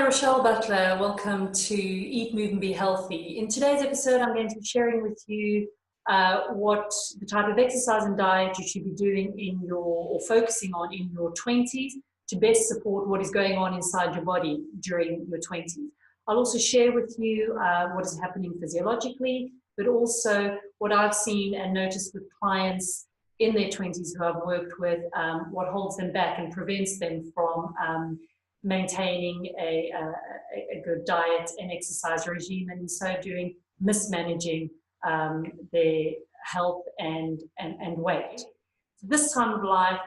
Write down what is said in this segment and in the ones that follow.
Rochelle Butler. Welcome to Eat, Move and Be Healthy. In today's episode, I'm going to be sharing with you what the type of exercise and diet you should be doing or focusing on in your 20s to best support what is going on inside your body during your 20s. I'll also share with you what is happening physiologically, but also what I've seen and noticed with clients in their 20s who I've worked with, what holds them back and prevents them from maintaining a good diet and exercise regime, and in so doing mismanaging their health and weight. So this time of life,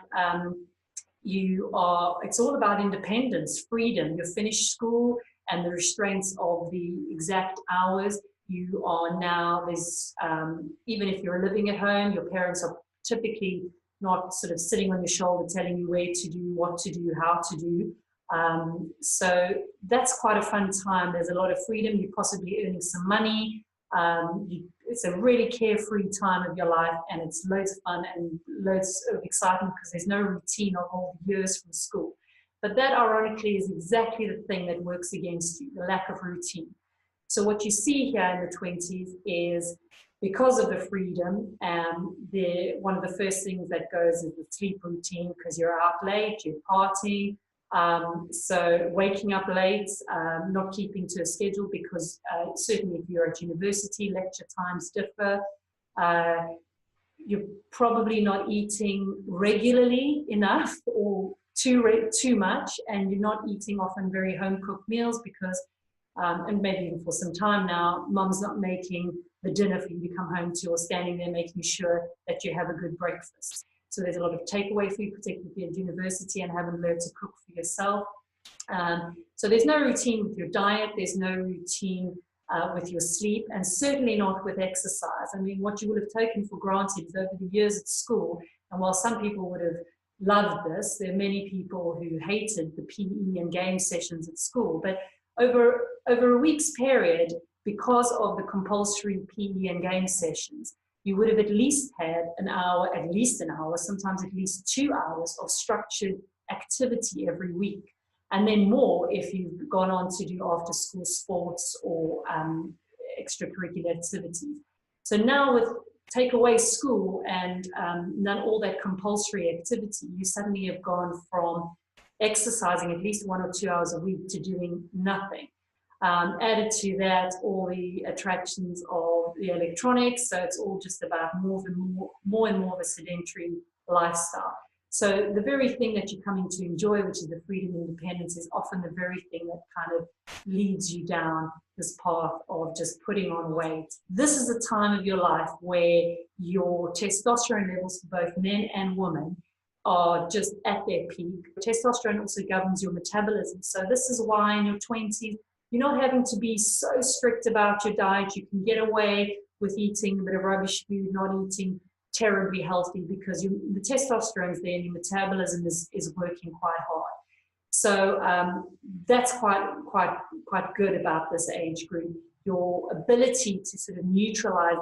it's all about independence, freedom. You've finished school and the restraints of the exact hours. You are now, even if you're living at home, your parents are typically not sort of sitting on your shoulder telling you where to do, what to do, how to do. So that's quite a fun time. There's a lot of freedom. You're possibly earning some money. It's a really carefree time of your life, and it's loads of fun and loads of excitement because there's no routine of all the years from school. But that, ironically, is exactly the thing that works against you, the lack of routine. So what you see here in the 20s is, because of the freedom, one of the first things that goes is the sleep routine, because you're out late, you're partying. So waking up late, not keeping to a schedule, because certainly if you're at university, lecture times differ. You're probably not eating regularly enough or too much, and you're not eating often very home-cooked meals because, and maybe even for some time now, mum's not making the dinner for you to come home to, or standing there making sure that you have a good breakfast. So there's a lot of takeaway food, particularly if you're at university and haven't learned to cook for yourself. So there's no routine with your diet, there's no routine with your sleep, and certainly not with exercise. I mean, what you would have taken for granted is over the years at school, and while some people would have loved this, there are many people who hated the PE and game sessions at school. But over a week's period, because of the compulsory PE and game sessions, you would have at least had an hour, sometimes at least 2 hours of structured activity every week. And then more if you've gone on to do after school sports or extracurricular activities. So now with take away school and all that compulsory activity, you suddenly have gone from exercising at least 1 or 2 hours a week to doing nothing. Added to that, all the attractions of the electronics, so it's all just about more and more of a sedentary lifestyle. So the very thing that you're coming to enjoy, which is the freedom and independence, is often the very thing that kind of leads you down this path of just putting on weight. This is a time of your life where your testosterone levels for both men and women are just at their peak. Testosterone also governs your metabolism. So this is why in your 20s, you're not having to be so strict about your diet. You can get away with eating a bit of rubbish food, not eating terribly healthy, because the testosterone is there and your metabolism is working quite hard. So that's quite good about this age group. Your ability to sort of neutralize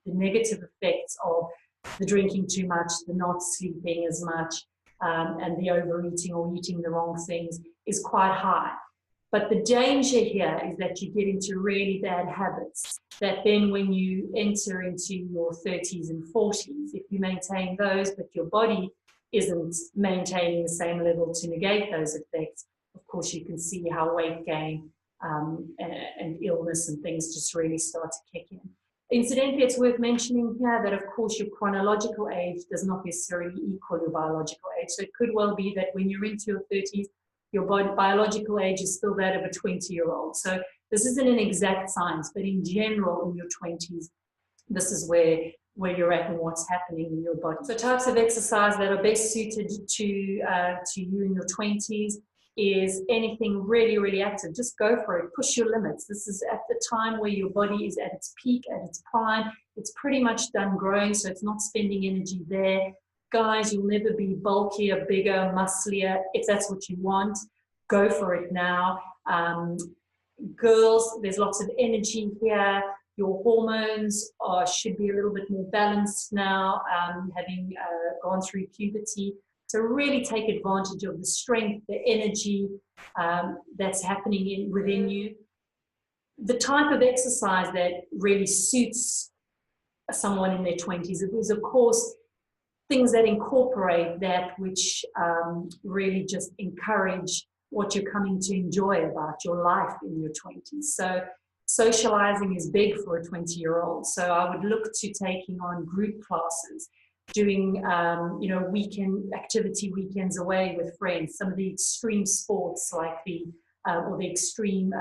the negative effects of the drinking too much, the not sleeping as much, and the overeating or eating the wrong things is quite high. But the danger here is that you get into really bad habits that then when you enter into your 30s and 40s, if you maintain those, but your body isn't maintaining the same level to negate those effects, of course you can see how weight gain and illness and things just really start to kick in. Incidentally, it's worth mentioning here that, of course, your chronological age does not necessarily equal your biological age. So it could well be that when you're into your 30s, your biological age is still that of a 20-year-old. So this isn't an exact science, but in general, in your 20s, this is where you're at and what's happening in your body. So types of exercise that are best suited to you in your 20s is anything really, really active. Just go for it. Push your limits. This is at the time where your body is at its peak, at its prime. It's pretty much done growing, so it's not spending energy there. Guys, you'll never be bulkier, bigger, musclier. If that's what you want, go for it now. Girls, there's lots of energy here. Your hormones should be a little bit more balanced now, having gone through puberty. So really take advantage of the strength, the energy that's happening within you. The type of exercise that really suits someone in their 20s is, of course, things that incorporate that which really just encourage what you're coming to enjoy about your life in your 20s. So socializing is big for a 20-year-old. So I would look to taking on group classes, doing weekend activity weekends away with friends, some of the extreme sports like the extreme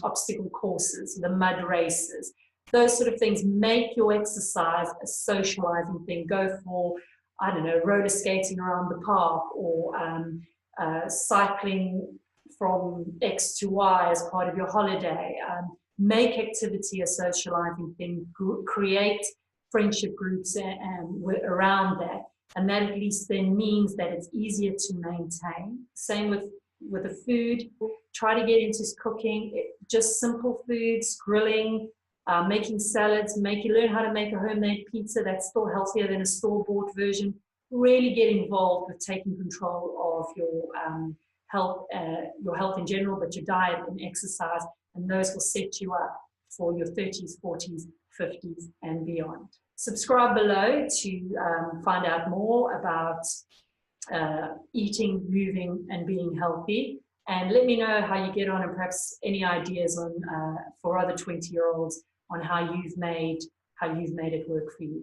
obstacle courses, the mud races, those sort of things. Make your exercise a socializing thing. Go for, I don't know, roller skating around the park, or cycling from X to Y as part of your holiday. Make activity a socializing thing. Create friendship groups around that. And that at least then means that it's easier to maintain. Same with the food. Try to get into cooking, just simple foods, grilling, making salads, learn how to make a homemade pizza that's still healthier than a store-bought version. Really get involved with taking control of your health in general, but your diet and exercise, and those will set you up for your 30s, 40s, 50s, and beyond. Subscribe below to find out more about eating, moving, and being healthy. And let me know how you get on, and perhaps any ideas on for other 20-year-olds on how you've made it work for you.